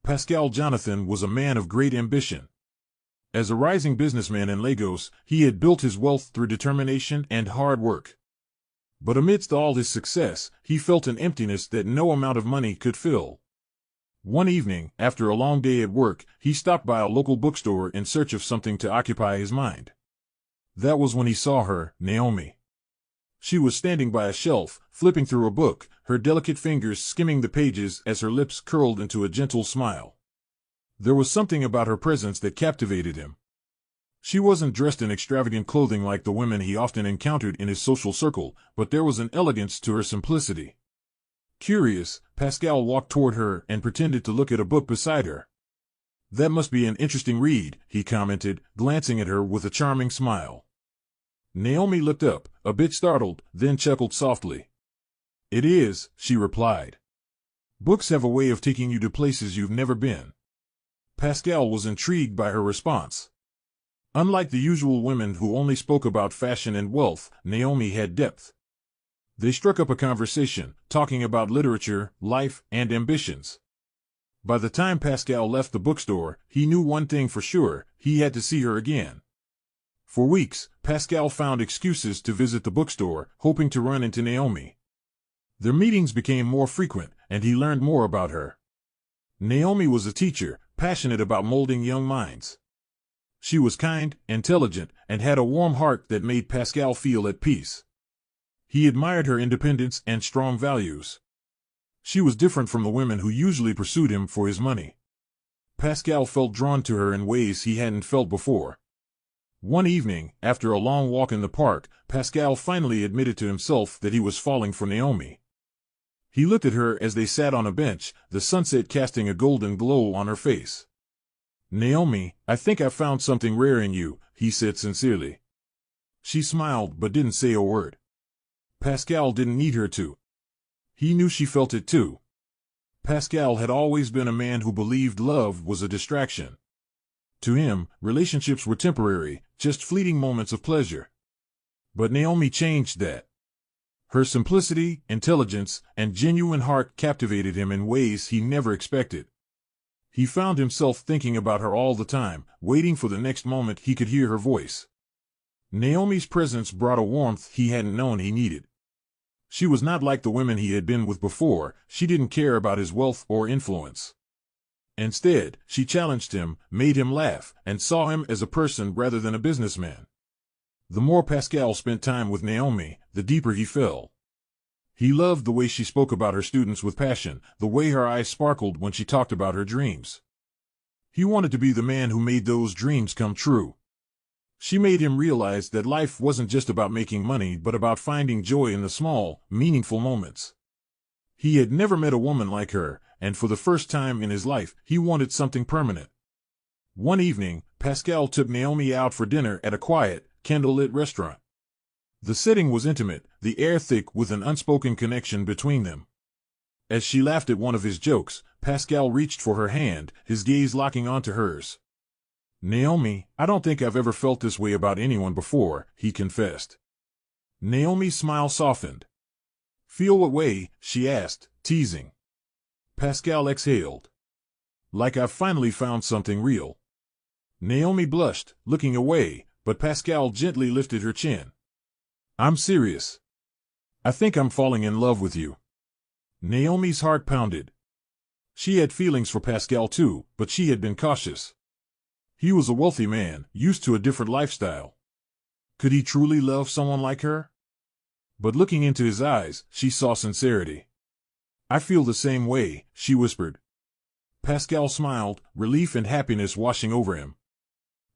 Pascal Jonathan was a man of great ambition. As a rising businessman in Lagos, he had built his wealth through determination and hard work. But amidst all his success, he felt an emptiness that no amount of money could fill. One evening, after a long day at work, he stopped by a local bookstore in search of something to occupy his mind. That was when he saw her, Naomi. She was standing by a shelf, flipping through a book, her delicate fingers skimming the pages as her lips curled into a gentle smile. There was something about her presence that captivated him. She wasn't dressed in extravagant clothing like the women he often encountered in his social circle, but there was an elegance to her simplicity. Curious, Pascal walked toward her and pretended to look at a book beside her. "That must be an interesting read," he commented, glancing at her with a charming smile. Naomi looked up, a bit startled, then chuckled softly. "It is," she replied. "Books have a way of taking you to places you've never been." Pascal was intrigued by her response. Unlike the usual women who only spoke about fashion and wealth, Naomi had depth. They struck up a conversation, talking about literature, life, and ambitions. By the time Pascal left the bookstore, he knew one thing for sure: he had to see her again. For weeks, Pascal found excuses to visit the bookstore, hoping to run into Naomi. Their meetings became more frequent, and he learned more about her. Naomi was a teacher, passionate about molding young minds. She was kind, intelligent, and had a warm heart that made Pascal feel at peace. He admired her independence and strong values. She was different from the women who usually pursued him for his money. Pascal felt drawn to her in ways he hadn't felt before. One evening, after a long walk in the park, Pascal finally admitted to himself that he was falling for Naomi. He looked at her as they sat on a bench, the sunset casting a golden glow on her face. "Naomi, I think I've found something rare in you," he said sincerely. She smiled but didn't say a word. Pascal didn't need her to. He knew she felt it too. Pascal had always been a man who believed love was a distraction. To him, relationships were temporary, just fleeting moments of pleasure. But Naomi changed that. Her simplicity, intelligence, and genuine heart captivated him in ways he never expected. He found himself thinking about her all the time, waiting for the next moment he could hear her voice. Naomi's presence brought a warmth he hadn't known he needed. She was not like the women he had been with before. She didn't care about his wealth or influence. Instead, she challenged him, made him laugh, and saw him as a person rather than a businessman. The more Pascal spent time with Naomi, the deeper he fell. He loved the way she spoke about her students with passion, the way her eyes sparkled when she talked about her dreams. He wanted to be the man who made those dreams come true. She made him realize that life wasn't just about making money but about finding joy in the small, meaningful moments. He had never met a woman like her, and for the first time in his life, he wanted something permanent. One evening, Pascal took Naomi out for dinner at a quiet, candlelit restaurant. The setting was intimate, the air thick with an unspoken connection between them. As she laughed at one of his jokes, Pascal reached for her hand, his gaze locking onto hers. "Naomi, I don't think I've ever felt this way about anyone before," he confessed. Naomi's smile softened. "Feel what way?" she asked, teasing. Pascal exhaled. "Like I've finally found something real." Naomi blushed, looking away, but Pascal gently lifted her chin. "I'm serious. I think I'm falling in love with you." Naomi's heart pounded. She had feelings for Pascal too, but she had been cautious. He was a wealthy man, used to a different lifestyle. Could he truly love someone like her? But looking into his eyes, she saw sincerity. "I feel the same way," she whispered. Pascal smiled, relief and happiness washing over him.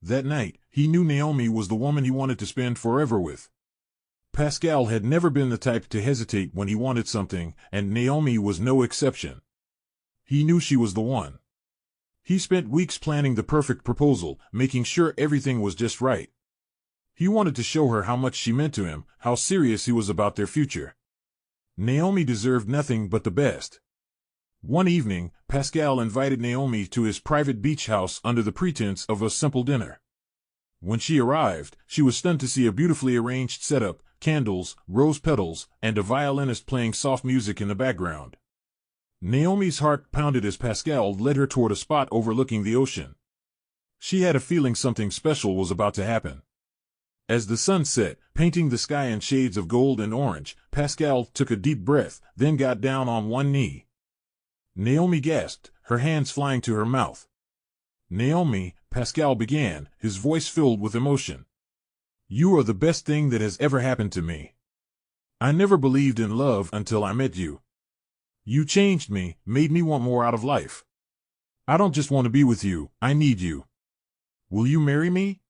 That night, he knew Naomi was the woman he wanted to spend forever with. Pascal had never been the type to hesitate when he wanted something, and Naomi was no exception. He knew she was the one. He spent weeks planning the perfect proposal, making sure everything was just right. He wanted to show her how much she meant to him, how serious he was about their future. Naomi deserved nothing but the best. One evening, Pascal invited Naomi to his private beach house under the pretense of a simple dinner. When she arrived, she was stunned to see a beautifully arranged setup, candles, rose petals, and a violinist playing soft music in the background. Naomi's heart pounded as Pascal led her toward a spot overlooking the ocean. She had a feeling something special was about to happen. As the sun set, painting the sky in shades of gold and orange, Pascal took a deep breath, then got down on one knee. Naomi gasped, her hands flying to her mouth. "Naomi," Pascal began, his voice filled with emotion. "You are the best thing that has ever happened to me. I never believed in love until I met you. You changed me, made me want more out of life. I don't just want to be with you, I need you. Will you marry me?"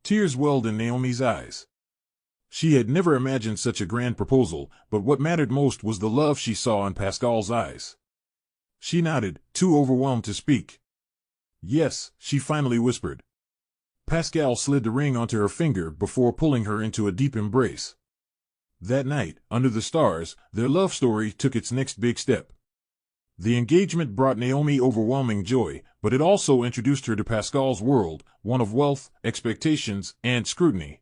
Tears welled in Naomi's eyes. She had never imagined such a grand proposal, but what mattered most was the love she saw in Pascal's eyes. She nodded, too overwhelmed to speak. "Yes," she finally whispered. Pascal slid the ring onto her finger before pulling her into a deep embrace. That night, under the stars, their love story took its next big step. The engagement brought Naomi overwhelming joy, but it also introduced her to Pascal's world, one of wealth, expectations, and scrutiny.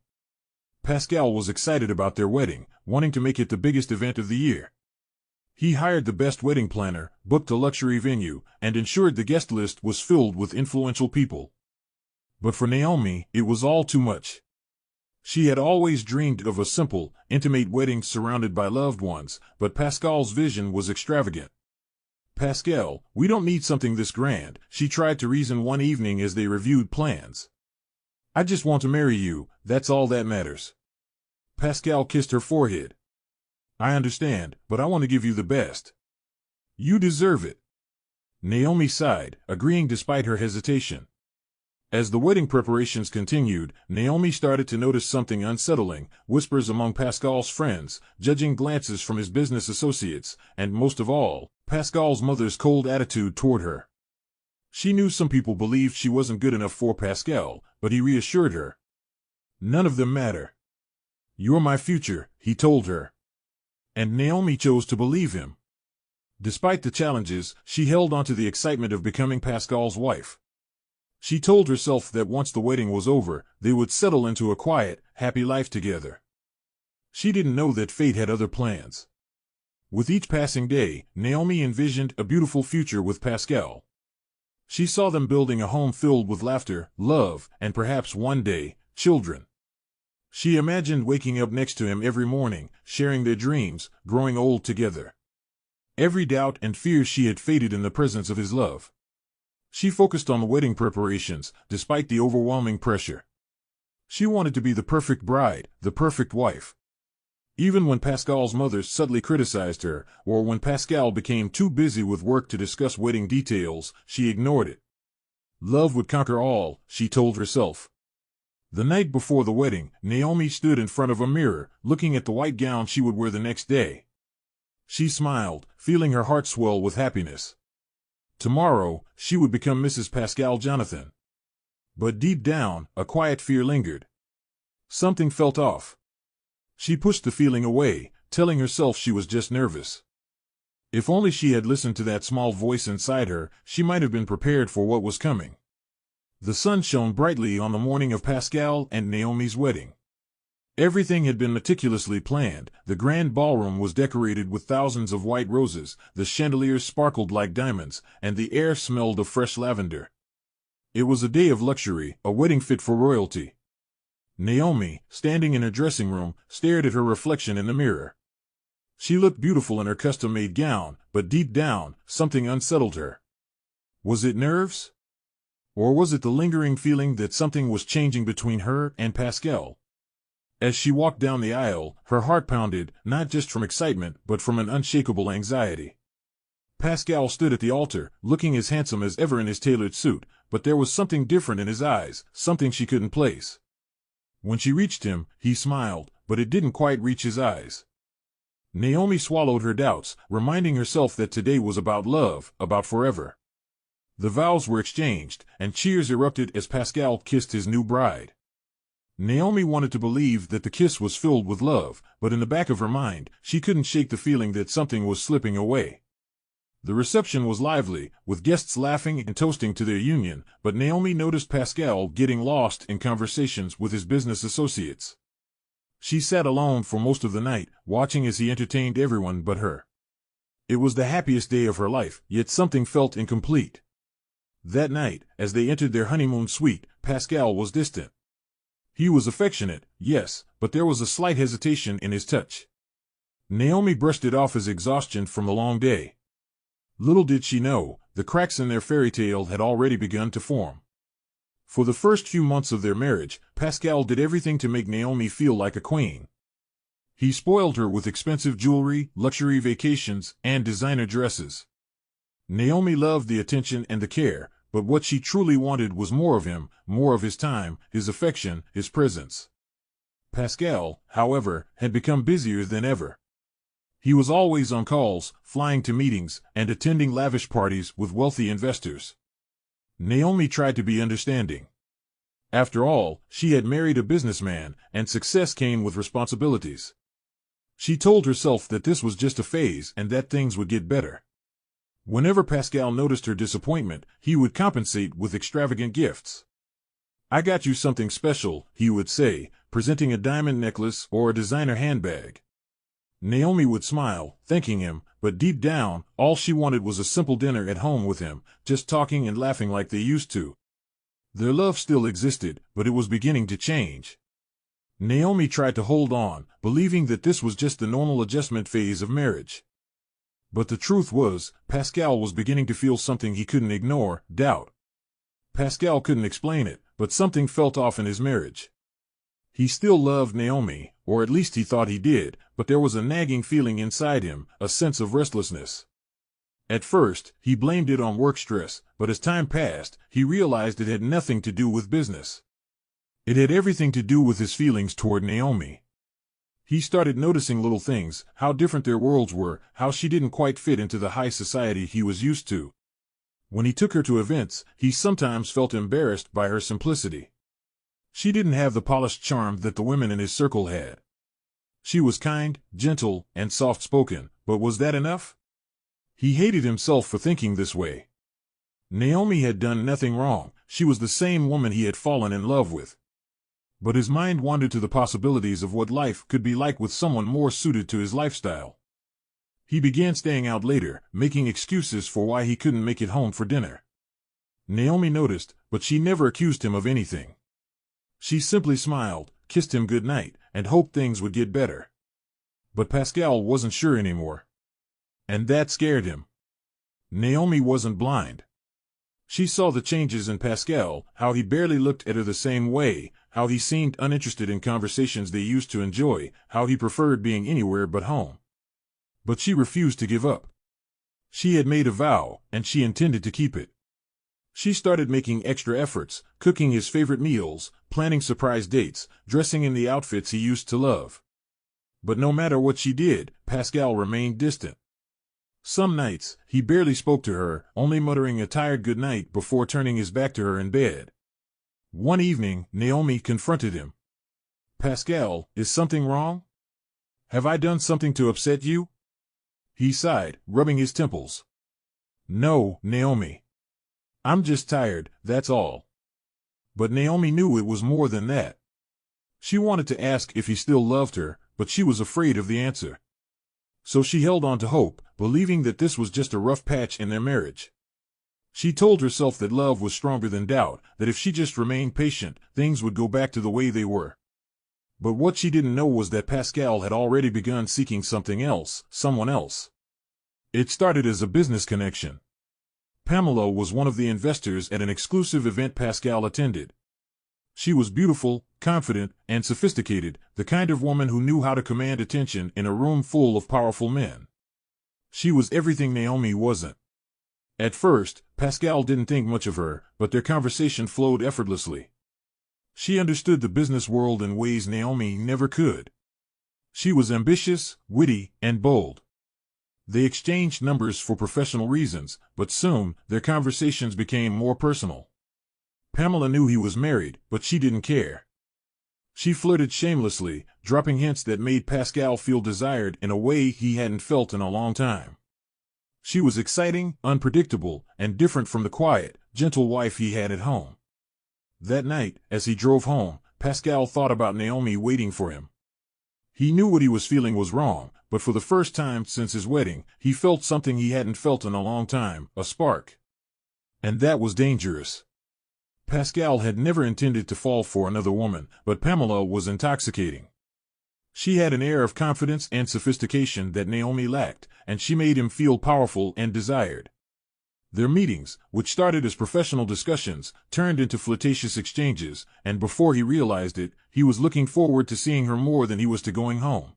Pascal was excited about their wedding, wanting to make it the biggest event of the year. He hired the best wedding planner, booked a luxury venue, and ensured the guest list was filled with influential people. But for Naomi, it was all too much. She had always dreamed of a simple, intimate wedding surrounded by loved ones, but Pascal's vision was extravagant. "Pascal, we don't need something this grand," she tried to reason one evening as they reviewed plans. "I just want to marry you, that's all that matters." Pascal kissed her forehead. "I understand, but I want to give you the best. You deserve it." Naomi sighed, agreeing despite her hesitation. As the wedding preparations continued, Naomi started to notice something unsettling: whispers among Pascal's friends, judging glances from his business associates, and most of all, Pascal's mother's cold attitude toward her. She knew some people believed she wasn't good enough for Pascal, but he reassured her. "None of them matter. You're my future," he told her. And Naomi chose to believe him. Despite the challenges, she held on to the excitement of becoming Pascal's wife. She told herself that once the wedding was over, they would settle into a quiet, happy life together. She didn't know that fate had other plans. With each passing day, Naomi envisioned a beautiful future with Pascal. She saw them building a home filled with laughter, love, and perhaps one day, children. She imagined waking up next to him every morning, sharing their dreams, growing old together. Every doubt and fear she had faded in the presence of his love. She focused on the wedding preparations, despite the overwhelming pressure. She wanted to be the perfect bride, the perfect wife. Even when Pascal's mother subtly criticized her, or when Pascal became too busy with work to discuss wedding details, she ignored it. Love would conquer all, she told herself. The night before the wedding, Naomi stood in front of a mirror, looking at the white gown she would wear the next day. She smiled, feeling her heart swell with happiness. Tomorrow, she would become Mrs. Pascal Jonathan. But deep down, a quiet fear lingered. Something felt off. She pushed the feeling away, telling herself she was just nervous. If only she had listened to that small voice inside her, she might have been prepared for what was coming. The sun shone brightly on the morning of Pascal and Naomi's wedding. Everything had been meticulously planned. The grand ballroom was decorated with thousands of white roses, the chandeliers sparkled like diamonds, and the air smelled of fresh lavender. It was a day of luxury, a wedding fit for royalty. Naomi, standing in her dressing room, stared at her reflection in the mirror. She looked beautiful in her custom-made gown, but deep down, something unsettled her. Was it nerves? Or was it the lingering feeling that something was changing between her and Pascal? As she walked down the aisle, her heart pounded, not just from excitement, but from an unshakable anxiety. Pascal stood at the altar, looking as handsome as ever in his tailored suit, but there was something different in his eyes, something she couldn't place. When she reached him, he smiled, but it didn't quite reach his eyes. Naomi swallowed her doubts, reminding herself that today was about love, about forever. The vows were exchanged, and cheers erupted as Pascal kissed his new bride. Naomi wanted to believe that the kiss was filled with love, but in the back of her mind, she couldn't shake the feeling that something was slipping away. The reception was lively, with guests laughing and toasting to their union, but Naomi noticed Pascal getting lost in conversations with his business associates. She sat alone for most of the night, watching as he entertained everyone but her. It was the happiest day of her life, yet something felt incomplete. That night, as they entered their honeymoon suite, Pascal was distant. He was affectionate, yes, but there was a slight hesitation in his touch. Naomi brushed it off as exhaustion from the long day. Little did she know, the cracks in their fairy tale had already begun to form. For the first few months of their marriage, Pascal did everything to make Naomi feel like a queen. He spoiled her with expensive jewelry, luxury vacations, and designer dresses. Naomi loved the attention and the care, but what she truly wanted was more of him, more of his time, his affection, his presence. Pascal, however, had become busier than ever. He was always on calls, flying to meetings, and attending lavish parties with wealthy investors. Naomi tried to be understanding. After all, she had married a businessman, and success came with responsibilities. She told herself that this was just a phase and that things would get better. Whenever Pascal noticed her disappointment, he would compensate with extravagant gifts. "I got you something special," he would say, presenting a diamond necklace or a designer handbag. Naomi would smile, thanking him, but deep down, all she wanted was a simple dinner at home with him, just talking and laughing like they used to. Their love still existed, but it was beginning to change. Naomi tried to hold on, believing that this was just the normal adjustment phase of marriage. But the truth was, Pascal was beginning to feel something he couldn't ignore, doubt. Pascal couldn't explain it, but something felt off in his marriage. He still loved Naomi, or at least he thought he did, but there was a nagging feeling inside him, a sense of restlessness. At first, he blamed it on work stress, but as time passed, he realized it had nothing to do with business. It had everything to do with his feelings toward Naomi. He started noticing little things, how different their worlds were, how she didn't quite fit into the high society he was used to. When he took her to events, he sometimes felt embarrassed by her simplicity. She didn't have the polished charm that the women in his circle had. She was kind, gentle, and soft-spoken, but was that enough? He hated himself for thinking this way. Naomi had done nothing wrong, she was the same woman he had fallen in love with. But his mind wandered to the possibilities of what life could be like with someone more suited to his lifestyle. He began staying out later, making excuses for why he couldn't make it home for dinner. Naomi noticed, but she never accused him of anything. She simply smiled, kissed him good night, and hoped things would get better. But Pascal wasn't sure anymore. And that scared him. Naomi wasn't blind. She saw the changes in Pascal, how he barely looked at her the same way, how he seemed uninterested in conversations they used to enjoy, how he preferred being anywhere but home. But she refused to give up. She had made a vow, and she intended to keep it. She started making extra efforts, cooking his favorite meals, planning surprise dates, dressing in the outfits he used to love. But no matter what she did, Pascal remained distant. Some nights, he barely spoke to her, only muttering a tired good night before turning his back to her in bed. One evening, Naomi confronted him. "Pascal, is something wrong? Have I done something to upset you?" He sighed, rubbing his temples. "No, Naomi. I'm just tired, that's all." But Naomi knew it was more than that. She wanted to ask if he still loved her, but she was afraid of the answer. So she held on to hope, believing that this was just a rough patch in their marriage. She told herself that love was stronger than doubt, that if she just remained patient, things would go back to the way they were. But what she didn't know was that Pascal had already begun seeking something else, someone else. It started as a business connection. Pamela was one of the investors at an exclusive event Pascal attended. She was beautiful, confident, and sophisticated, the kind of woman who knew how to command attention in a room full of powerful men. She was everything Naomi wasn't. At first, Pascal didn't think much of her, but their conversation flowed effortlessly. She understood the business world in ways Naomi never could. She was ambitious, witty, and bold. They exchanged numbers for professional reasons, but soon, their conversations became more personal. Pamela knew he was married, but she didn't care. She flirted shamelessly, dropping hints that made Pascal feel desired in a way he hadn't felt in a long time. She was exciting, unpredictable, and different from the quiet, gentle wife he had at home. That night, as he drove home, Pascal thought about Naomi waiting for him. He knew what he was feeling was wrong, but for the first time since his wedding, he felt something he hadn't felt in a long time, a spark. And that was dangerous. Pascal had never intended to fall for another woman, but Pamela was intoxicating. She had an air of confidence and sophistication that Naomi lacked, and she made him feel powerful and desired. Their meetings, which started as professional discussions, turned into flirtatious exchanges, and before he realized it, he was looking forward to seeing her more than he was to going home.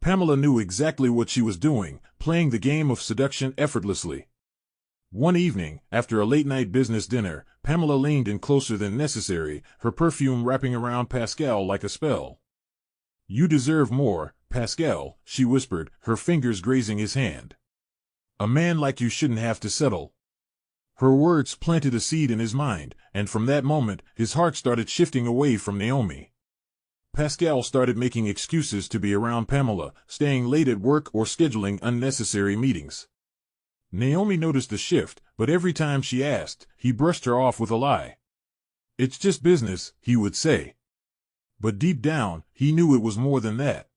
Pamela knew exactly what she was doing, playing the game of seduction effortlessly. One evening, after a late-night business dinner, Pamela leaned in closer than necessary, her perfume wrapping around Pascal like a spell. "You deserve more, Pascal," she whispered, her fingers grazing his hand. "A man like you shouldn't have to settle." Her words planted a seed in his mind, and from that moment, his heart started shifting away from Naomi. Pascal started making excuses to be around Pamela, staying late at work or scheduling unnecessary meetings. Naomi noticed the shift, but every time she asked, he brushed her off with a lie. "It's just business," he would say. But deep down, he knew it was more than that.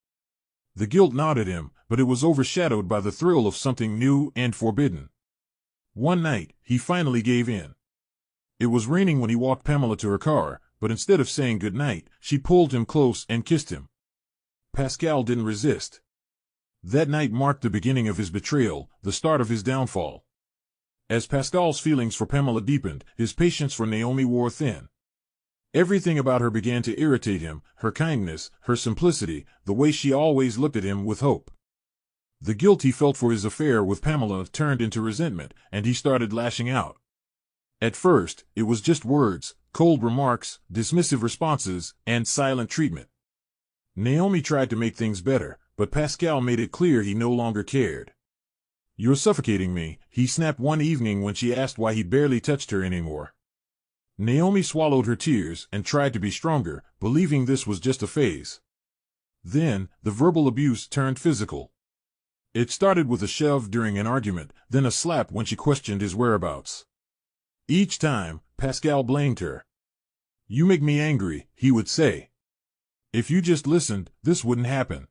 The guilt gnawed at him, but it was overshadowed by the thrill of something new and forbidden. One night, he finally gave in. It was raining when he walked Pamela to her car, but instead of saying good night, she pulled him close and kissed him. Pascal didn't resist. That night marked the beginning of his betrayal, the start of his downfall. As Pascal's feelings for Pamela deepened, his patience for Naomi wore thin. Everything about her began to irritate him, her kindness, her simplicity, the way she always looked at him with hope. The guilt he felt for his affair with Pamela turned into resentment, and he started lashing out. At first, it was just words, cold remarks, dismissive responses, and silent treatment. Naomi tried to make things better, but Pascal made it clear he no longer cared. "You're suffocating me," he snapped one evening when she asked why he barely touched her anymore. Naomi swallowed her tears and tried to be stronger, believing this was just a phase. Then, the verbal abuse turned physical. It started with a shove during an argument, then a slap when she questioned his whereabouts. Each time, Pascal blamed her. "You make me angry," he would say. "If you just listened, this wouldn't happen."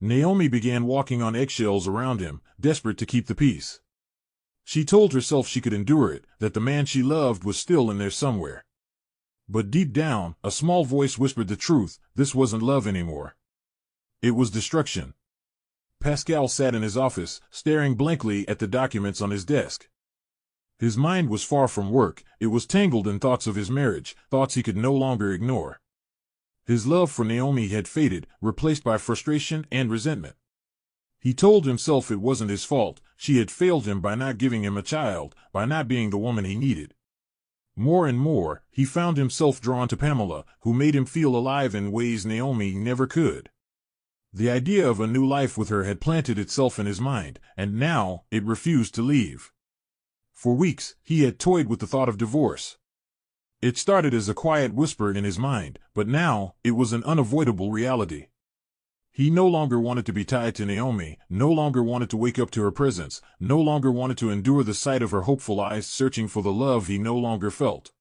Naomi began walking on eggshells around him, desperate to keep the peace. She told herself she could endure it, that the man she loved was still in there somewhere. But deep down, a small voice whispered the truth: this wasn't love anymore. It was destruction. Pascal sat in his office, staring blankly at the documents on his desk. His mind was far from work, it was tangled in thoughts of his marriage, thoughts he could no longer ignore. His love for Naomi had faded, replaced by frustration and resentment. He told himself it wasn't his fault, she had failed him by not giving him a child, by not being the woman he needed. More and more, he found himself drawn to Pamela, who made him feel alive in ways Naomi never could. The idea of a new life with her had planted itself in his mind, and now, it refused to leave. For weeks, he had toyed with the thought of divorce. It started as a quiet whisper in his mind, but now, it was an unavoidable reality. He no longer wanted to be tied to Naomi, no longer wanted to wake up to her presence, no longer wanted to endure the sight of her hopeful eyes searching for the love he no longer felt.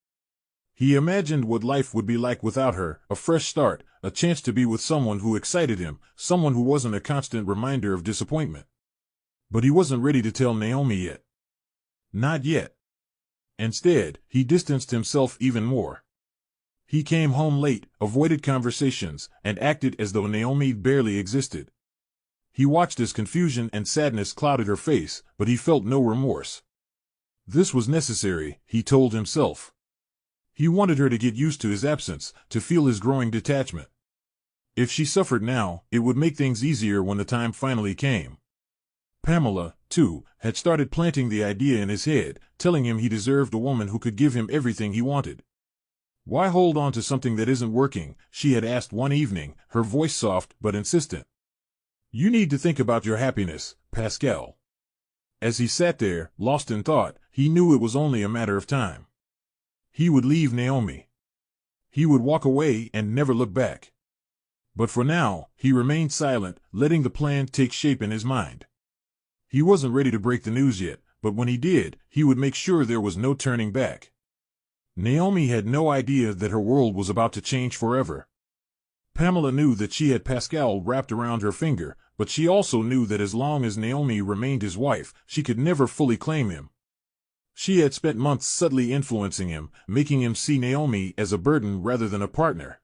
He imagined what life would be like without her, a fresh start, a chance to be with someone who excited him, someone who wasn't a constant reminder of disappointment. But he wasn't ready to tell Naomi yet. Not yet. Instead, he distanced himself even more. He came home late, avoided conversations, and acted as though Naomi barely existed. He watched as confusion and sadness clouded her face, but he felt no remorse. This was necessary, he told himself. He wanted her to get used to his absence, to feel his growing detachment. If she suffered now, it would make things easier when the time finally came. Pamela, too, had started planting the idea in his head, telling him he deserved a woman who could give him everything he wanted. "Why hold on to something that isn't working?" she had asked one evening, her voice soft but insistent. "You need to think about your happiness, Pascal." As he sat there, lost in thought, he knew it was only a matter of time. He would leave Naomi. He would walk away and never look back. But for now, he remained silent, letting the plan take shape in his mind. He wasn't ready to break the news yet, but when he did, he would make sure there was no turning back. Naomi had no idea that her world was about to change forever. Pamela knew that she had Pascal wrapped around her finger, but she also knew that as long as Naomi remained his wife, she could never fully claim him. She had spent months subtly influencing him, making him see Naomi as a burden rather than a partner.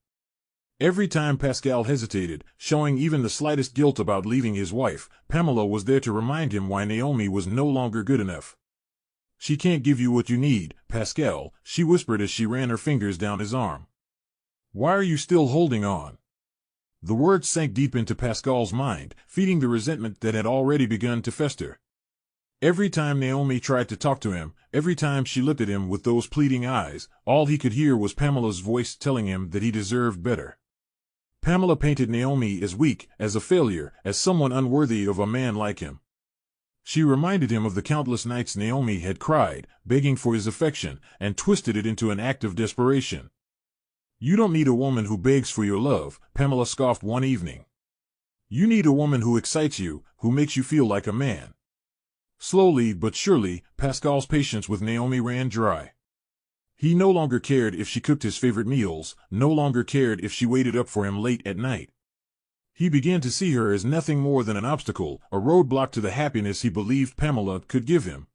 Every time Pascal hesitated, showing even the slightest guilt about leaving his wife, Pamela was there to remind him why Naomi was no longer good enough. "She can't give you what you need, Pascal," she whispered as she ran her fingers down his arm. "Why are you still holding on?" The words sank deep into Pascal's mind, feeding the resentment that had already begun to fester. Every time Naomi tried to talk to him, every time she looked at him with those pleading eyes, all he could hear was Pamela's voice telling him that he deserved better. Pamela painted Naomi as weak, as a failure, as someone unworthy of a man like him. She reminded him of the countless nights Naomi had cried, begging for his affection, and twisted it into an act of desperation. "You don't need a woman who begs for your love," Pamela scoffed one evening. "You need a woman who excites you, who makes you feel like a man." Slowly but surely, Pascal's patience with Naomi ran dry. He no longer cared if she cooked his favorite meals, no longer cared if she waited up for him late at night. He began to see her as nothing more than an obstacle, a roadblock to the happiness he believed Pamela could give him.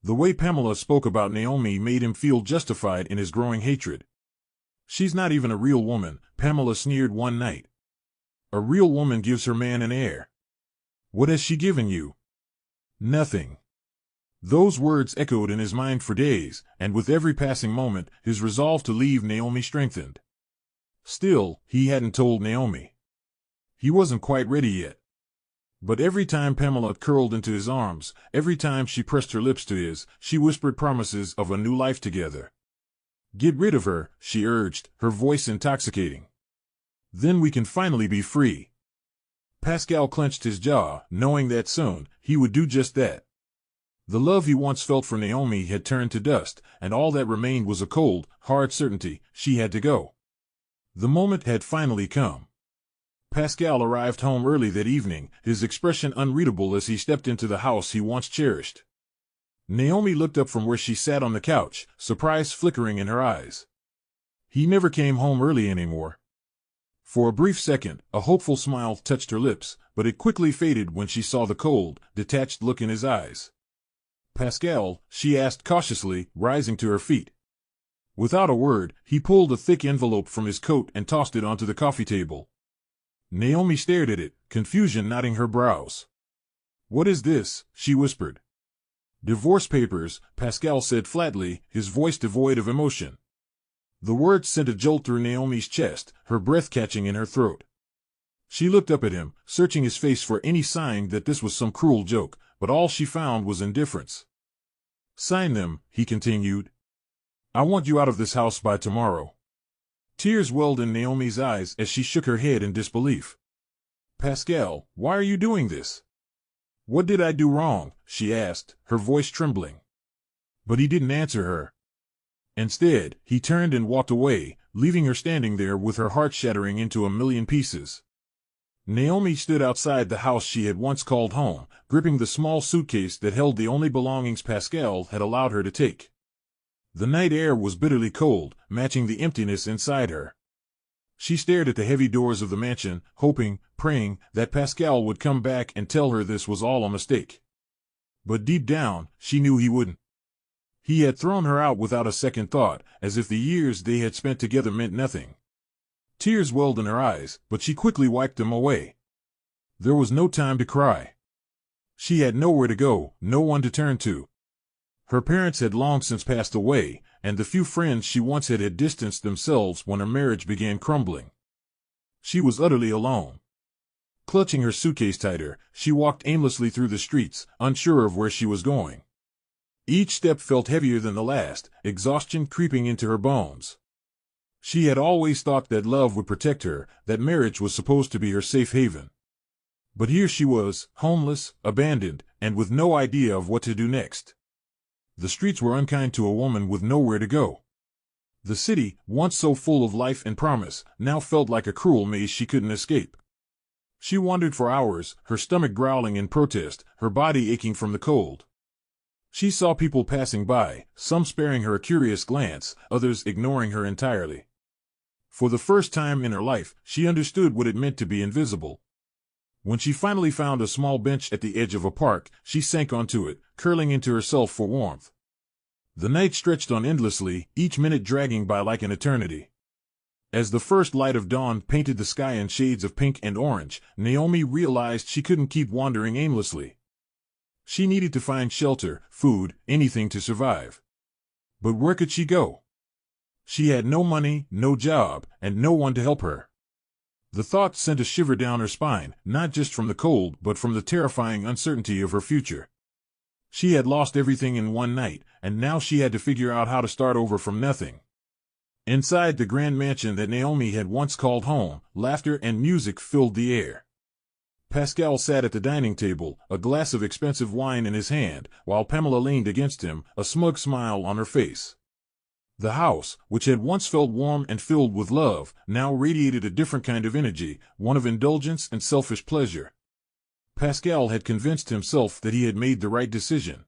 The way Pamela spoke about Naomi made him feel justified in his growing hatred. "She's not even a real woman," Pamela sneered one night. "A real woman gives her man an heir. What has she given you?" "Nothing." Those words echoed in his mind for days, and with every passing moment, his resolve to leave Naomi strengthened. Still, he hadn't told Naomi. He wasn't quite ready yet. But every time Pamela curled into his arms, every time she pressed her lips to his, she whispered promises of a new life together. "Get rid of her," she urged, her voice intoxicating. "Then we can finally be free." Pascal clenched his jaw, knowing that soon, he would do just that. The love he once felt for Naomi had turned to dust, and all that remained was a cold, hard certainty: she had to go. The moment had finally come. Pascal arrived home early that evening, his expression unreadable as he stepped into the house he once cherished. Naomi looked up from where she sat on the couch, surprise flickering in her eyes. He never came home early anymore. For a brief second, a hopeful smile touched her lips, but it quickly faded when she saw the cold, detached look in his eyes. "Pascal," she asked cautiously, rising to her feet. Without a word, he pulled a thick envelope from his coat and tossed it onto the coffee table. Naomi stared at it, confusion knotting her brows. "What is this?" she whispered. "Divorce papers," Pascal said flatly, his voice devoid of emotion. The words sent a jolt through Naomi's chest, her breath catching in her throat. She looked up at him, searching his face for any sign that this was some cruel joke, but all she found was indifference. "Sign them," he continued. "I want you out of this house by tomorrow." Tears welled in Naomi's eyes as she shook her head in disbelief. "Pascal, why are you doing this?" "What did I do wrong?" she asked, her voice trembling. But he didn't answer her. Instead, he turned and walked away, leaving her standing there with her heart shattering into a million pieces. Naomi stood outside the house she had once called home, gripping the small suitcase that held the only belongings Pascal had allowed her to take. The night air was bitterly cold, matching the emptiness inside her. She stared at the heavy doors of the mansion, hoping, praying, that Pascal would come back and tell her this was all a mistake. But deep down, she knew he wouldn't. He had thrown her out without a second thought, as if the years they had spent together meant nothing. Tears welled in her eyes, but she quickly wiped them away. There was no time to cry. She had nowhere to go, no one to turn to. Her parents had long since passed away, and the few friends she once had distanced themselves when her marriage began crumbling. She was utterly alone. Clutching her suitcase tighter, she walked aimlessly through the streets, unsure of where she was going. Each step felt heavier than the last, exhaustion creeping into her bones. She had always thought that love would protect her, that marriage was supposed to be her safe haven. But here she was, homeless, abandoned, and with no idea of what to do next. The streets were unkind to a woman with nowhere to go. The city, once so full of life and promise, now felt like a cruel maze she couldn't escape. She wandered for hours, her stomach growling in protest, her body aching from the cold. She saw people passing by, some sparing her a curious glance, others ignoring her entirely. For the first time in her life, she understood what it meant to be invisible. When she finally found a small bench at the edge of a park, she sank onto it, curling into herself for warmth. The night stretched on endlessly, each minute dragging by like an eternity. As the first light of dawn painted the sky in shades of pink and orange, Naomi realized she couldn't keep wandering aimlessly. She needed to find shelter, food, anything to survive. But where could she go? She had no money, no job, and no one to help her. The thought sent a shiver down her spine, not just from the cold, but from the terrifying uncertainty of her future. She had lost everything in one night, and now she had to figure out how to start over from nothing. Inside the grand mansion that Naomi had once called home, laughter and music filled the air. Pascal sat at the dining table, a glass of expensive wine in his hand, while Pamela leaned against him, a smug smile on her face. The house, which had once felt warm and filled with love, now radiated a different kind of energy, one of indulgence and selfish pleasure. Pascal had convinced himself that he had made the right decision.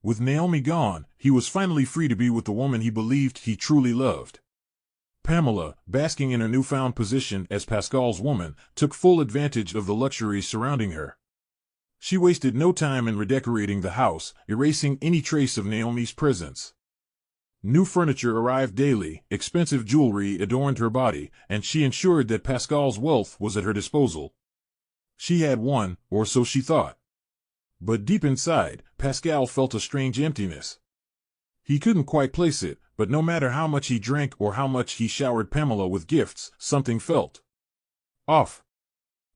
With Naomi gone, he was finally free to be with the woman he believed he truly loved. Pamela, basking in her newfound position as Pascal's woman, took full advantage of the luxuries surrounding her. She wasted no time in redecorating the house, erasing any trace of Naomi's presence. New furniture arrived daily, expensive jewelry adorned her body, and she ensured that Pascal's wealth was at her disposal. She had won, or so she thought. But deep inside, Pascal felt a strange emptiness. He couldn't quite place it, but no matter how much he drank or how much he showered Pamela with gifts, something felt off.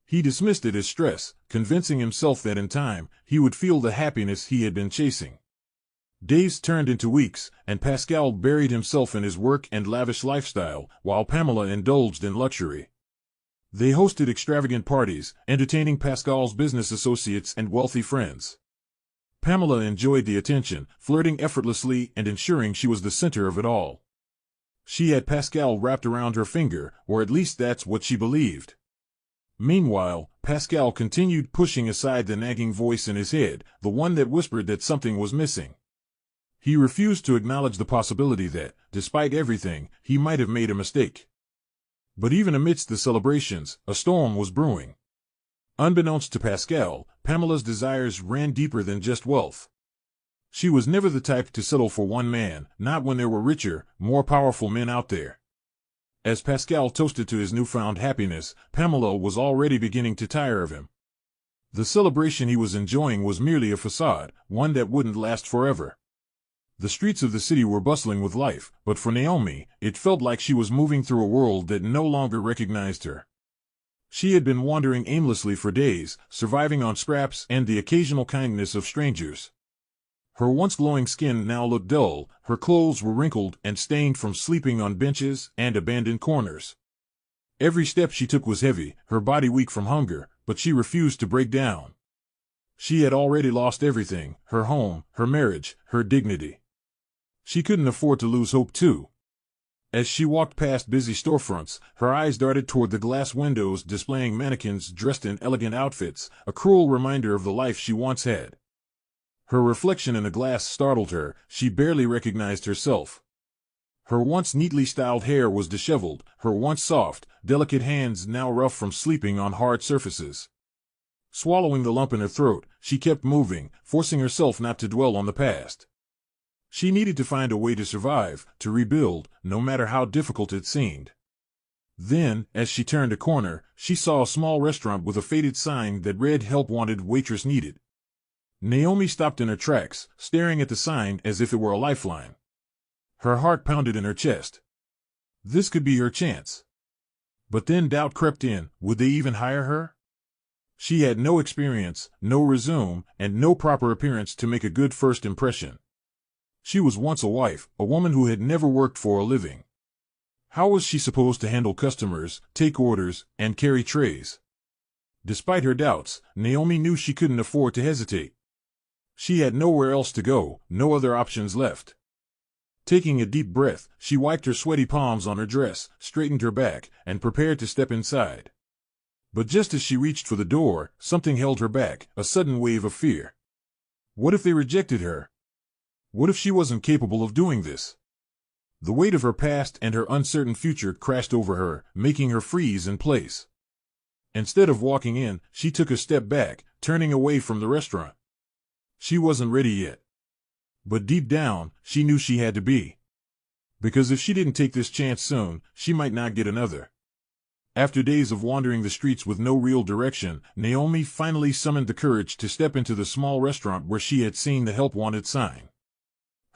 He dismissed it as stress, convincing himself that in time, he would feel the happiness he had been chasing. Days turned into weeks, and Pascal buried himself in his work and lavish lifestyle, while Pamela indulged in luxury. They hosted extravagant parties, entertaining Pascal's business associates and wealthy friends. Pamela enjoyed the attention, flirting effortlessly and ensuring she was the center of it all. She had Pascal wrapped around her finger, or at least that's what she believed. Meanwhile, Pascal continued pushing aside the nagging voice in his head, the one that whispered that something was missing. He refused to acknowledge the possibility that, despite everything, he might have made a mistake. But even amidst the celebrations, a storm was brewing. Unbeknownst to Pascal, Pamela's desires ran deeper than just wealth. She was never the type to settle for one man, not when there were richer, more powerful men out there. As Pascal toasted to his newfound happiness, Pamela was already beginning to tire of him. The celebration he was enjoying was merely a facade, one that wouldn't last forever. The streets of the city were bustling with life, but for Naomi, it felt like she was moving through a world that no longer recognized her. She had been wandering aimlessly for days, surviving on scraps and the occasional kindness of strangers. Her once glowing skin now looked dull, her clothes were wrinkled and stained from sleeping on benches and abandoned corners. Every step she took was heavy, her body weak from hunger, but she refused to break down. She had already lost everything, her home, her marriage, her dignity. She couldn't afford to lose hope too. As she walked past busy storefronts, her eyes darted toward the glass windows displaying mannequins dressed in elegant outfits, a cruel reminder of the life she once had. Her reflection in the glass startled her, she barely recognized herself. Her once neatly styled hair was disheveled, her once soft, delicate hands now rough from sleeping on hard surfaces. Swallowing the lump in her throat, she kept moving, forcing herself not to dwell on the past. She needed to find a way to survive, to rebuild, no matter how difficult it seemed. Then, as she turned a corner, she saw a small restaurant with a faded sign that read "Help Wanted, Waitress Needed." Naomi stopped in her tracks, staring at the sign as if it were a lifeline. Her heart pounded in her chest. This could be her chance. But then doubt crept in, would they even hire her? She had no experience, no resume, and no proper appearance to make a good first impression. She was once a wife, a woman who had never worked for a living. How was she supposed to handle customers, take orders, and carry trays? Despite her doubts, Naomi knew she couldn't afford to hesitate. She had nowhere else to go, no other options left. Taking a deep breath, she wiped her sweaty palms on her dress, straightened her back, and prepared to step inside. But just as she reached for the door, something held her back, a sudden wave of fear. What if they rejected her? What if she wasn't capable of doing this? The weight of her past and her uncertain future crashed over her, making her freeze in place. Instead of walking in, she took a step back, turning away from the restaurant. She wasn't ready yet. But deep down, she knew she had to be. Because if she didn't take this chance soon, she might not get another. After days of wandering the streets with no real direction, Naomi finally summoned the courage to step into the small restaurant where she had seen the help wanted sign.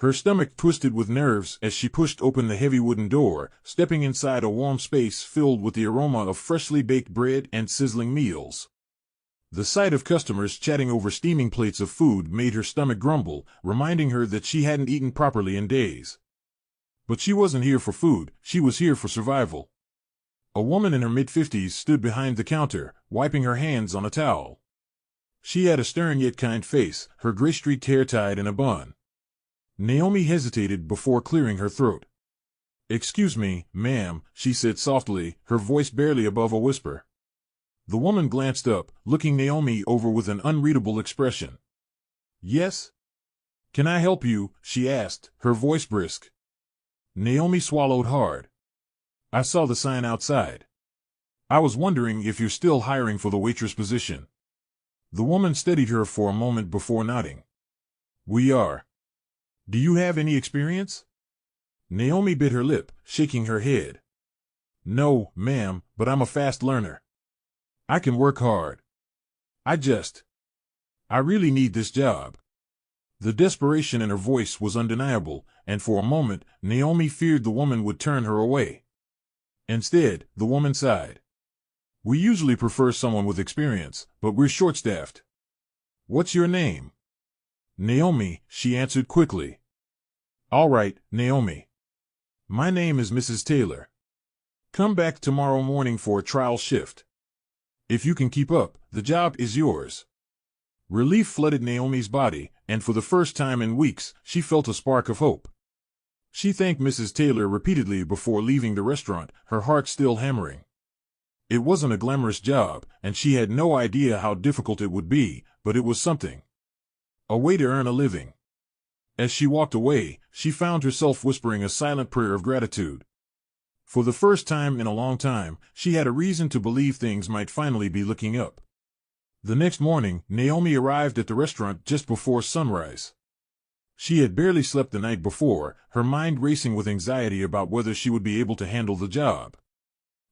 Her stomach twisted with nerves as she pushed open the heavy wooden door, stepping inside a warm space filled with the aroma of freshly baked bread and sizzling meals. The sight of customers chatting over steaming plates of food made her stomach grumble, reminding her that she hadn't eaten properly in days. But she wasn't here for food, she was here for survival. A woman in her mid-50s stood behind the counter, wiping her hands on a towel. She had a stern yet kind face, her gray-streaked hair tied in a bun. Naomi hesitated before clearing her throat. "Excuse me, ma'am," she said softly, her voice barely above a whisper. The woman glanced up, looking Naomi over with an unreadable expression. "Yes? Can I help you?" she asked, her voice brisk. Naomi swallowed hard. "I saw the sign outside. I was wondering if you're still hiring for the waitress position." The woman steadied her for a moment before nodding. "We are. Do you have any experience?" Naomi bit her lip, shaking her head. "No, ma'am, but I'm a fast learner. I can work hard. I really need this job." The desperation in her voice was undeniable, and for a moment, Naomi feared the woman would turn her away. Instead, the woman sighed. "We usually prefer someone with experience, but we're short-staffed. What's your name?" "Naomi," she answered quickly. "All right, Naomi. My name is Mrs. Taylor. Come back tomorrow morning for a trial shift. If you can keep up, the job is yours." Relief flooded Naomi's body, and for the first time in weeks, she felt a spark of hope. She thanked Mrs. Taylor repeatedly before leaving the restaurant, her heart still hammering. It wasn't a glamorous job, and she had no idea how difficult it would be, but it was something. A way to earn a living. As she walked away, she found herself whispering a silent prayer of gratitude. For the first time in a long time, she had a reason to believe things might finally be looking up. The next morning, Naomi arrived at the restaurant just before sunrise. She had barely slept the night before, her mind racing with anxiety about whether she would be able to handle the job.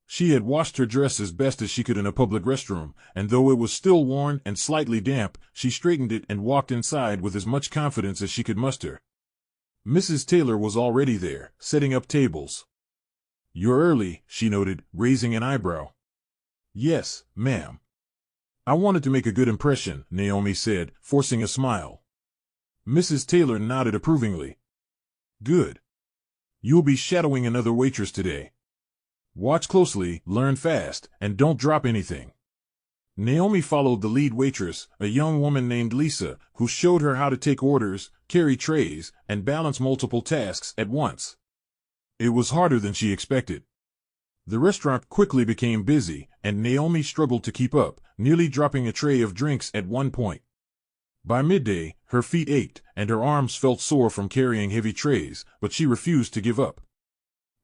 She had washed her dress as best as she could in a public restroom, and though it was still worn and slightly damp, she straightened it and walked inside with as much confidence as she could muster. Mrs. Taylor was already there, setting up tables. "You're early," she noted, raising an eyebrow. "Yes, ma'am. I wanted to make a good impression," Naomi said, forcing a smile. Mrs. Taylor nodded approvingly. "Good. You'll be shadowing another waitress today. Watch closely, learn fast, and don't drop anything." Naomi followed the lead waitress, a young woman named Lisa, who showed her how to take orders, carry trays, and balance multiple tasks at once. It was harder than she expected. The restaurant quickly became busy, and Naomi struggled to keep up, nearly dropping a tray of drinks at one point. By midday, her feet ached, and her arms felt sore from carrying heavy trays, but she refused to give up.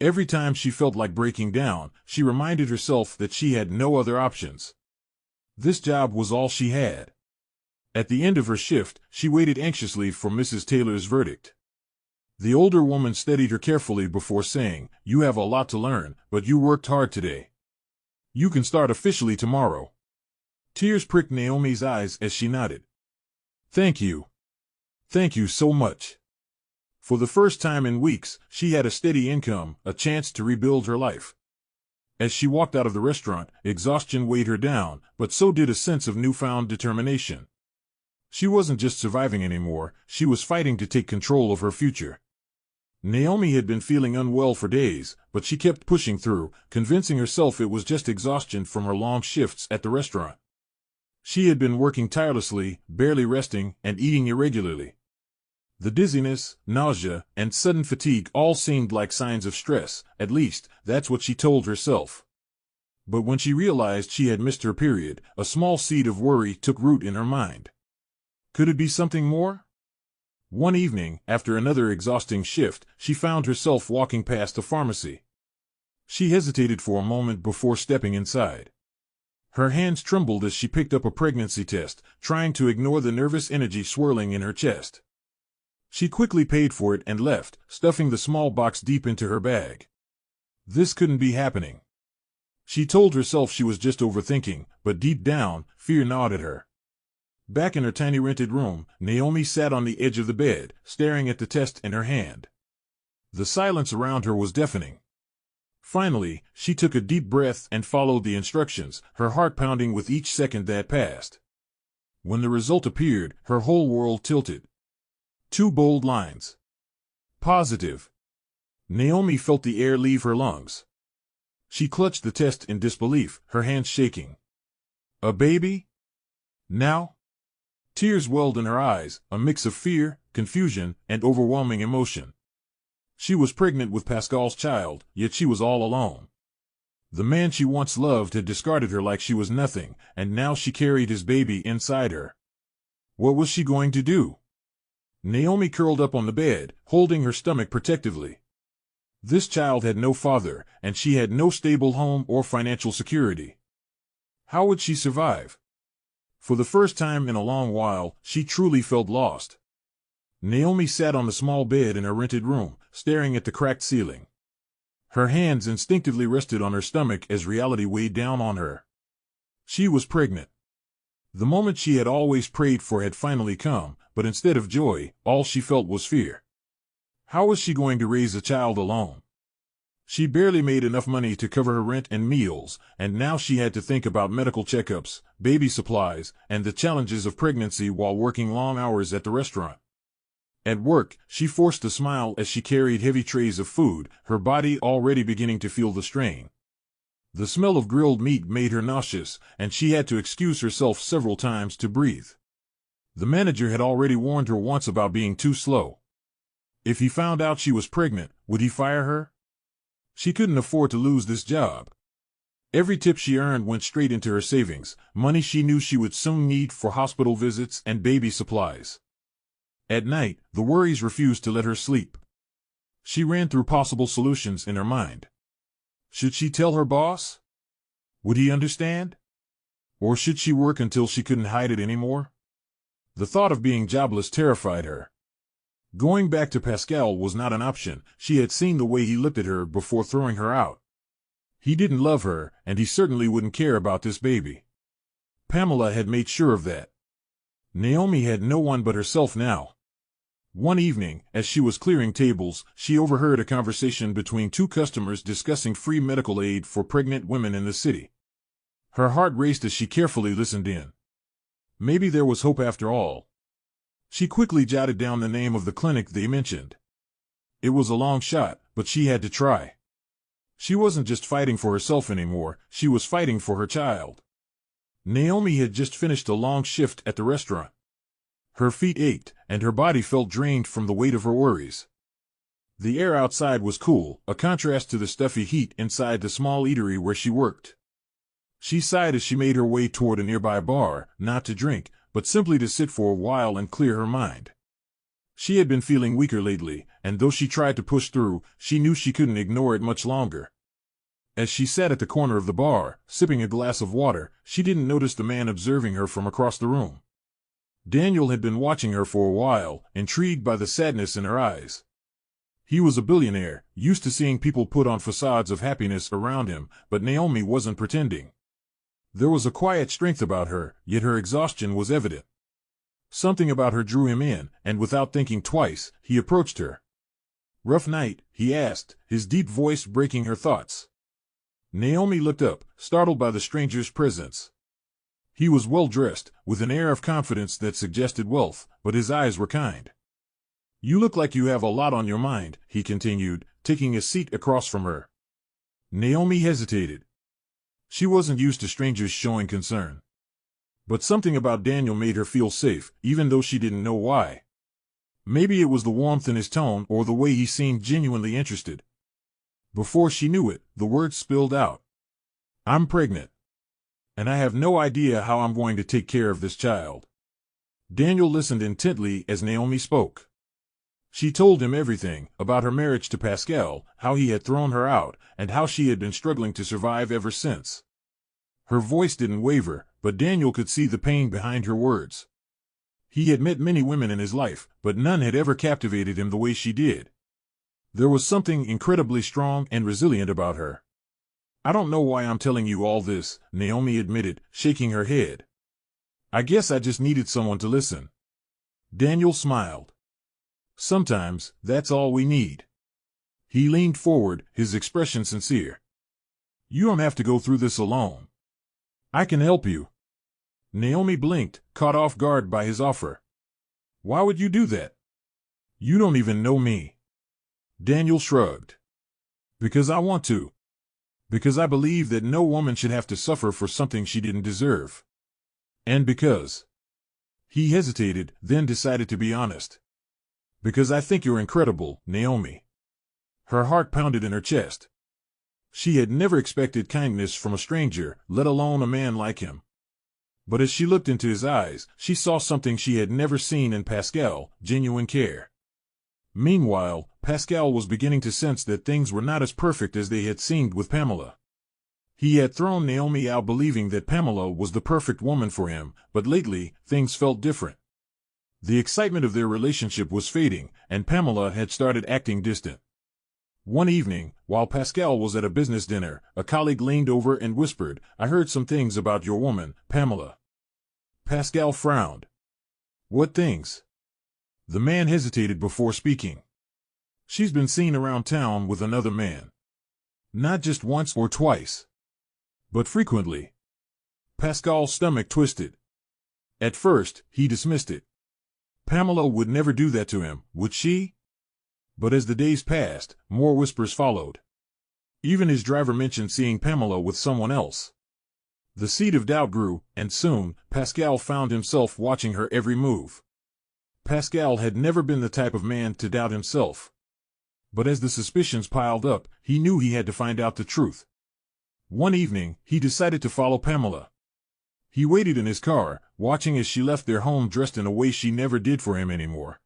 Every time she felt like breaking down, she reminded herself that she had no other options. This job was all she had. At the end of her shift, she waited anxiously for Mrs. Taylor's verdict. The older woman steadied her carefully before saying, "You have a lot to learn, but you worked hard today. You can start officially tomorrow." Tears pricked Naomi's eyes as she nodded. "Thank you. Thank you so much." For the first time in weeks, she had a steady income, a chance to rebuild her life. As she walked out of the restaurant, exhaustion weighed her down, but so did a sense of newfound determination. She wasn't just surviving anymore, she was fighting to take control of her future. Naomi had been feeling unwell for days, but she kept pushing through, convincing herself it was just exhaustion from her long shifts at the restaurant. She had been working tirelessly, barely resting, and eating irregularly. The dizziness, nausea, and sudden fatigue all seemed like signs of stress, at least, that's what she told herself. But when she realized she had missed her period, a small seed of worry took root in her mind. Could it be something more? One evening, after another exhausting shift, she found herself walking past a pharmacy. She hesitated for a moment before stepping inside. Her hands trembled as she picked up a pregnancy test, trying to ignore the nervous energy swirling in her chest. She quickly paid for it and left, stuffing the small box deep into her bag. This couldn't be happening. She told herself she was just overthinking, but deep down, fear gnawed at her. Back in her tiny rented room, Naomi sat on the edge of the bed, staring at the test in her hand. The silence around her was deafening. Finally, she took a deep breath and followed the instructions, her heart pounding with each second that passed. When the result appeared, her whole world tilted. 2 bold lines. Positive. Naomi felt the air leave her lungs. She clutched the test in disbelief, her hands shaking. A baby? Now? Tears welled in her eyes, a mix of fear, confusion, and overwhelming emotion. She was pregnant with Pascal's child, yet she was all alone. The man she once loved had discarded her like she was nothing, and now she carried his baby inside her. What was she going to do? Naomi curled up on the bed, holding her stomach protectively. This child had no father, and she had no stable home or financial security. How would she survive? For the first time in a long while, she truly felt lost. Naomi sat on the small bed in her rented room, staring at the cracked ceiling. Her hands instinctively rested on her stomach as reality weighed down on her. She was pregnant. The moment she had always prayed for had finally come, but instead of joy, all she felt was fear. How was she going to raise a child alone? She barely made enough money to cover her rent and meals, and now she had to think about medical checkups, baby supplies, and the challenges of pregnancy while working long hours at the restaurant. At work, she forced a smile as she carried heavy trays of food, her body already beginning to feel the strain. The smell of grilled meat made her nauseous, and she had to excuse herself several times to breathe. The manager had already warned her once about being too slow. If he found out she was pregnant, would he fire her? She couldn't afford to lose this job. Every tip she earned went straight into her savings, money she knew she would soon need for hospital visits and baby supplies. At night, the worries refused to let her sleep. She ran through possible solutions in her mind. Should she tell her boss? Would he understand? Or should she work until she couldn't hide it anymore? The thought of being jobless terrified her. Going back to Pascal was not an option. She had seen the way he looked at her before throwing her out. He didn't love her, and he certainly wouldn't care about this baby. Pamela had made sure of that. Naomi had no one but herself now. One evening, as she was clearing tables, she overheard a conversation between 2 customers discussing free medical aid for pregnant women in the city. Her heart raced as she carefully listened in. Maybe there was hope after all. She quickly jotted down the name of the clinic they mentioned. It was a long shot, but she had to try. She wasn't just fighting for herself anymore, she was fighting for her child. Naomi had just finished a long shift at the restaurant. Her feet ached, and her body felt drained from the weight of her worries. The air outside was cool, a contrast to the stuffy heat inside the small eatery where she worked. She sighed as she made her way toward a nearby bar, not to drink, but simply to sit for a while and clear her mind. She had been feeling weaker lately, and though she tried to push through, she knew she couldn't ignore it much longer. As she sat at the corner of the bar, sipping a glass of water, she didn't notice the man observing her from across the room. Daniel had been watching her for a while, intrigued by the sadness in her eyes. He was a billionaire, used to seeing people put on facades of happiness around him, but Naomi wasn't pretending. There was a quiet strength about her, yet her exhaustion was evident. Something about her drew him in, and without thinking twice, he approached her. "Rough night?" he asked, his deep voice breaking her thoughts. Naomi looked up, startled by the stranger's presence. He was well-dressed, with an air of confidence that suggested wealth, but his eyes were kind. "You look like you have a lot on your mind," he continued, taking a seat across from her. Naomi hesitated. She wasn't used to strangers showing concern. But something about Daniel made her feel safe, even though she didn't know why. Maybe it was the warmth in his tone or the way he seemed genuinely interested. Before she knew it, the words spilled out. "I'm pregnant. And I have no idea how I'm going to take care of this child." Daniel listened intently as Naomi spoke. She told him everything, about her marriage to Pascal, how he had thrown her out, and how she had been struggling to survive ever since. Her voice didn't waver, but Daniel could see the pain behind her words. He had met many women in his life, but none had ever captivated him the way she did. There was something incredibly strong and resilient about her. I don't know why I'm telling you all this, Naomi admitted, shaking her head. I guess I just needed someone to listen. Daniel smiled. Sometimes, that's all we need. He leaned forward, his expression sincere. You don't have to go through this alone. I can help you. Naomi blinked, caught off guard by his offer. Why would you do that? You don't even know me. Daniel shrugged. Because I want to. Because I believe that no woman should have to suffer for something she didn't deserve. And because. He hesitated, then decided to be honest. Because I think you're incredible, Naomi. Her heart pounded in her chest. She had never expected kindness from a stranger, let alone a man like him. But as she looked into his eyes, she saw something she had never seen in Pascal, genuine care. Meanwhile, Pascal was beginning to sense that things were not as perfect as they had seemed with Pamela. He had thrown Naomi out believing that Pamela was the perfect woman for him, but lately, things felt different. The excitement of their relationship was fading, and Pamela had started acting distant. One evening, while Pascal was at a business dinner, a colleague leaned over and whispered, I heard some things about your woman, Pamela. Pascal frowned. What things? The man hesitated before speaking. She's been seen around town with another man. Not just once or twice, but frequently. Pascal's stomach twisted. At first, he dismissed it. Pamela would never do that to him, would she? But as the days passed, more whispers followed. Even his driver mentioned seeing Pamela with someone else. The seed of doubt grew, and soon, Pascal found himself watching her every move. Pascal had never been the type of man to doubt himself. But as the suspicions piled up, he knew he had to find out the truth. One evening, he decided to follow Pamela. He waited in his car, watching as she left their home dressed in a way she never did for him anymore.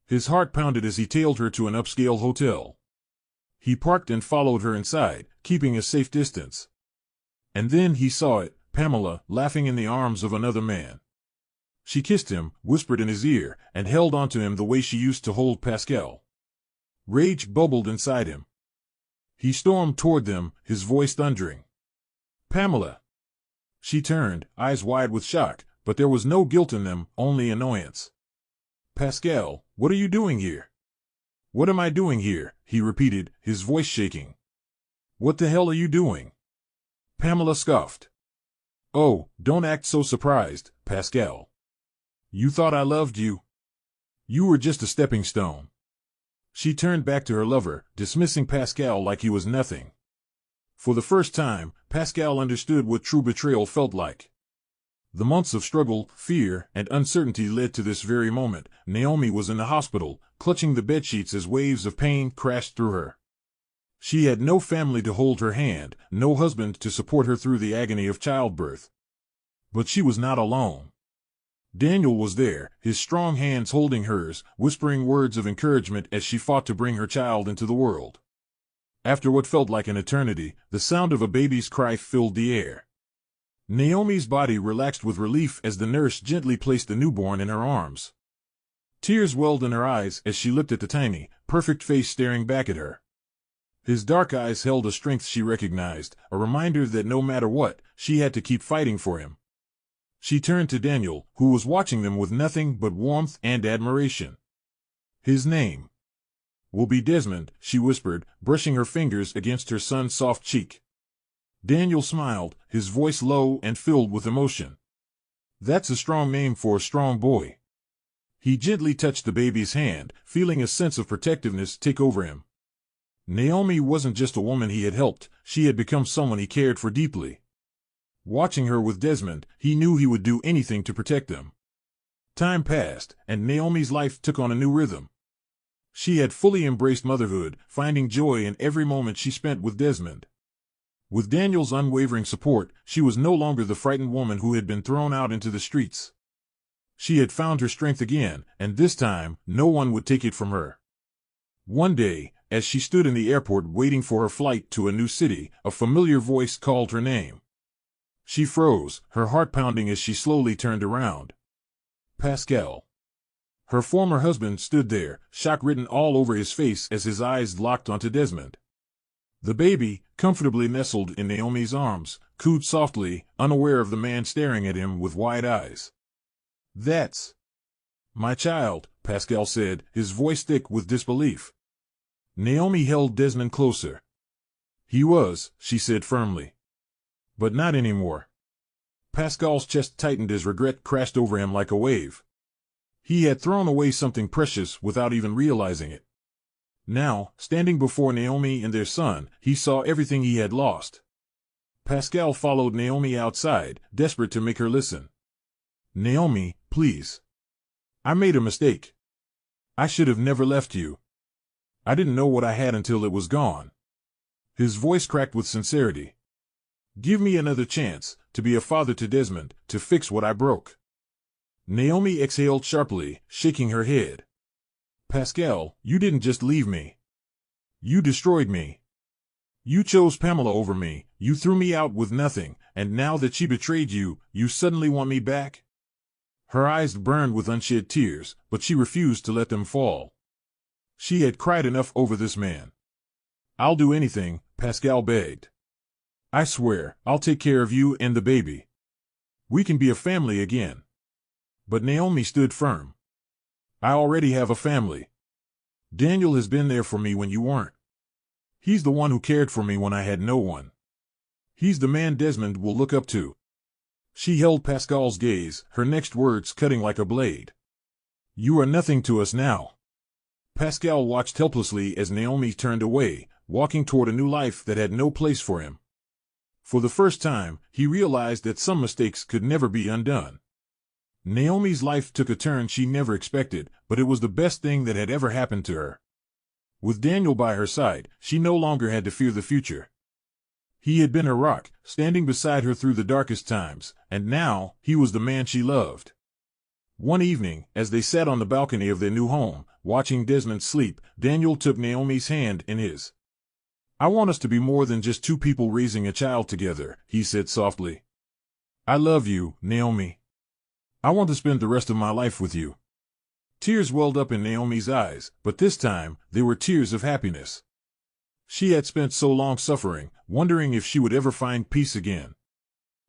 His heart pounded as he tailed her to an upscale hotel. He parked and followed her inside, keeping a safe distance. And then he saw it, Pamela, laughing in the arms of another man. She kissed him, whispered in his ear, and held onto him the way she used to hold Pascal. Rage bubbled inside him. He stormed toward them, his voice thundering. Pamela! She turned, eyes wide with shock, but there was no guilt in them, only annoyance. Pascal, what are you doing here? What am I doing here? He repeated, his voice shaking. What the hell are you doing? Pamela scoffed. Oh, don't act so surprised, Pascal. You thought I loved you? You were just a stepping stone. She turned back to her lover, dismissing Pascal like he was nothing. For the first time, Pascal understood what true betrayal felt like. The months of struggle, fear, and uncertainty led to this very moment. Naomi was in the hospital, clutching the bedsheets as waves of pain crashed through her. She had no family to hold her hand, no husband to support her through the agony of childbirth. But she was not alone. Daniel was there, his strong hands holding hers, whispering words of encouragement as she fought to bring her child into the world. After what felt like an eternity, the sound of a baby's cry filled the air. Naomi's body relaxed with relief as the nurse gently placed the newborn in her arms. Tears welled in her eyes as she looked at the tiny, perfect face staring back at her. His dark eyes held a strength she recognized, a reminder that no matter what, she had to keep fighting for him. She turned to Daniel, who was watching them with nothing but warmth and admiration. His name will be Desmond, she whispered, brushing her fingers against her son's soft cheek. Daniel smiled, his voice low and filled with emotion. That's a strong name for a strong boy. He gently touched the baby's hand, feeling a sense of protectiveness take over him. Naomi wasn't just a woman he had helped, she had become someone he cared for deeply. Watching her with Desmond, he knew he would do anything to protect them. Time passed, and Naomi's life took on a new rhythm. She had fully embraced motherhood, finding joy in every moment she spent with Desmond. With Daniel's unwavering support, she was no longer the frightened woman who had been thrown out into the streets. She had found her strength again, and this time, no one would take it from her. One day, as she stood in the airport waiting for her flight to a new city, a familiar voice called her name. She froze, her heart pounding as she slowly turned around. Pascal. Her former husband stood there, shock written all over his face as his eyes locked onto Desmond. The baby, comfortably nestled in Naomi's arms, cooed softly, unaware of the man staring at him with wide eyes. "That's my child," Pascal said, his voice thick with disbelief. Naomi held Desmond closer. "He was," she said firmly. "But not anymore." Pascal's chest tightened as regret crashed over him like a wave. He had thrown away something precious without even realizing it. Now, standing before Naomi and their son, he saw everything he had lost. Pascal followed Naomi outside, desperate to make her listen. "Naomi, please. I made a mistake. I should have never left you. I didn't know what I had until it was gone." His voice cracked with sincerity. "Give me another chance, to be a father to Desmond, to fix what I broke." Naomi exhaled sharply, shaking her head. "Pascal, you didn't just leave me. You destroyed me. You chose Pamela over me, you threw me out with nothing, and now that she betrayed you, you suddenly want me back?" Her eyes burned with unshed tears, but she refused to let them fall. She had cried enough over this man. "I'll do anything," Pascal begged. "I swear, I'll take care of you and the baby. We can be a family again." But Naomi stood firm. "I already have a family. Daniel has been there for me when you weren't. He's the one who cared for me when I had no one. He's the man Desmond will look up to." She held Pascal's gaze, her next words cutting like a blade. "You are nothing to us now." Pascal watched helplessly as Naomi turned away, walking toward a new life that had no place for him. For the first time, he realized that some mistakes could never be undone. Naomi's life took a turn she never expected, but it was the best thing that had ever happened to her. With Daniel by her side, she no longer had to fear the future. He had been her rock, standing beside her through the darkest times, and now, he was the man she loved. One evening, as they sat on the balcony of their new home, watching Desmond sleep, Daniel took Naomi's hand in his. "I want us to be more than just two people raising a child together," he said softly. "I love you, Naomi. I want to spend the rest of my life with you." Tears welled up in Naomi's eyes, but this time, they were tears of happiness. She had spent so long suffering, wondering if she would ever find peace again.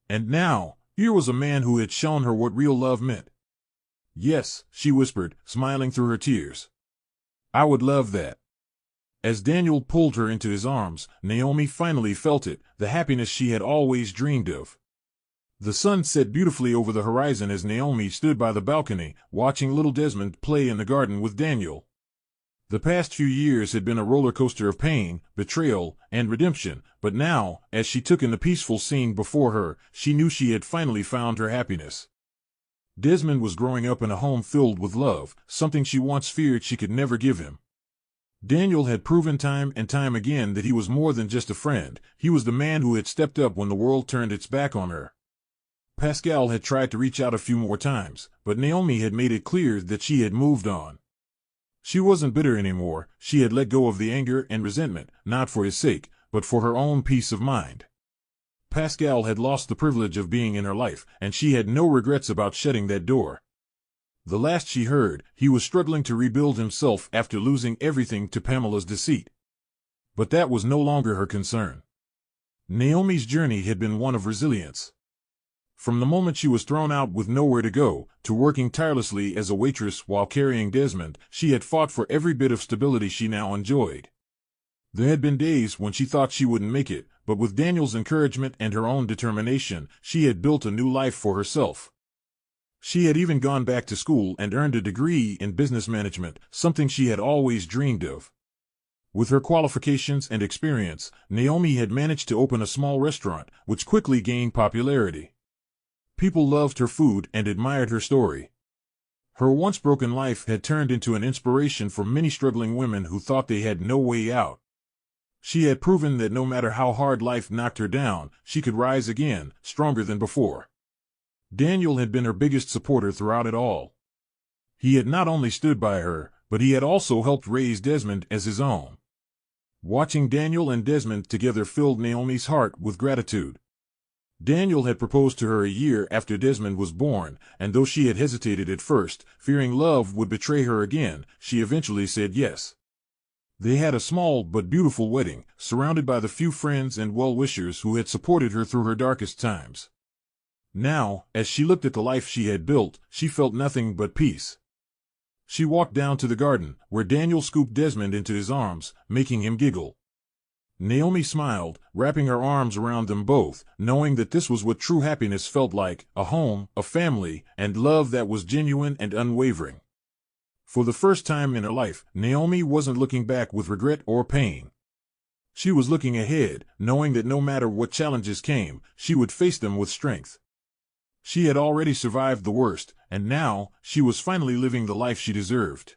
And now, here was a man who had shown her what real love meant. "Yes," she whispered, smiling through her tears. "I would love that." As Daniel pulled her into his arms, Naomi finally felt it, the happiness she had always dreamed of. The sun set beautifully over the horizon as Naomi stood by the balcony, watching little Desmond play in the garden with Daniel. The past few years had been a roller coaster of pain, betrayal, and redemption, but now, as she took in the peaceful scene before her, she knew she had finally found her happiness. Desmond was growing up in a home filled with love, something she once feared she could never give him. Daniel had proven time and time again that he was more than just a friend. He was the man who had stepped up when the world turned its back on her. Pascal had tried to reach out a few more times, but Naomi had made it clear that she had moved on. She wasn't bitter anymore. She had let go of the anger and resentment, not for his sake, but for her own peace of mind. Pascal had lost the privilege of being in her life, and she had no regrets about shutting that door. The last she heard, he was struggling to rebuild himself after losing everything to Pamela's deceit. But that was no longer her concern. Naomi's journey had been one of resilience. From the moment she was thrown out with nowhere to go, to working tirelessly as a waitress while carrying Desmond, she had fought for every bit of stability she now enjoyed. There had been days when she thought she wouldn't make it, but with Daniel's encouragement and her own determination, she had built a new life for herself. She had even gone back to school and earned a degree in business management, something she had always dreamed of. With her qualifications and experience, Naomi had managed to open a small restaurant, which quickly gained popularity. People loved her food and admired her story. Her once broken life had turned into an inspiration for many struggling women who thought they had no way out. She had proven that no matter how hard life knocked her down, she could rise again, stronger than before. Daniel had been her biggest supporter throughout it all. He had not only stood by her, but he had also helped raise Desmond as his own. Watching Daniel and Desmond together filled Naomi's heart with gratitude. Daniel had proposed to her a year after Desmond was born, and though she had hesitated at first, fearing love would betray her again, she eventually said yes. They had a small but beautiful wedding, surrounded by the few friends and well-wishers who had supported her through her darkest times. Now, as she looked at the life she had built, she felt nothing but peace. She walked down to the garden, where Daniel scooped Desmond into his arms, making him giggle. Naomi smiled, wrapping her arms around them both, knowing that this was what true happiness felt like: a home, a family, and love that was genuine and unwavering. For the first time in her life, Naomi wasn't looking back with regret or pain. She was looking ahead, knowing that no matter what challenges came, she would face them with strength. She had already survived the worst, and now, she was finally living the life she deserved.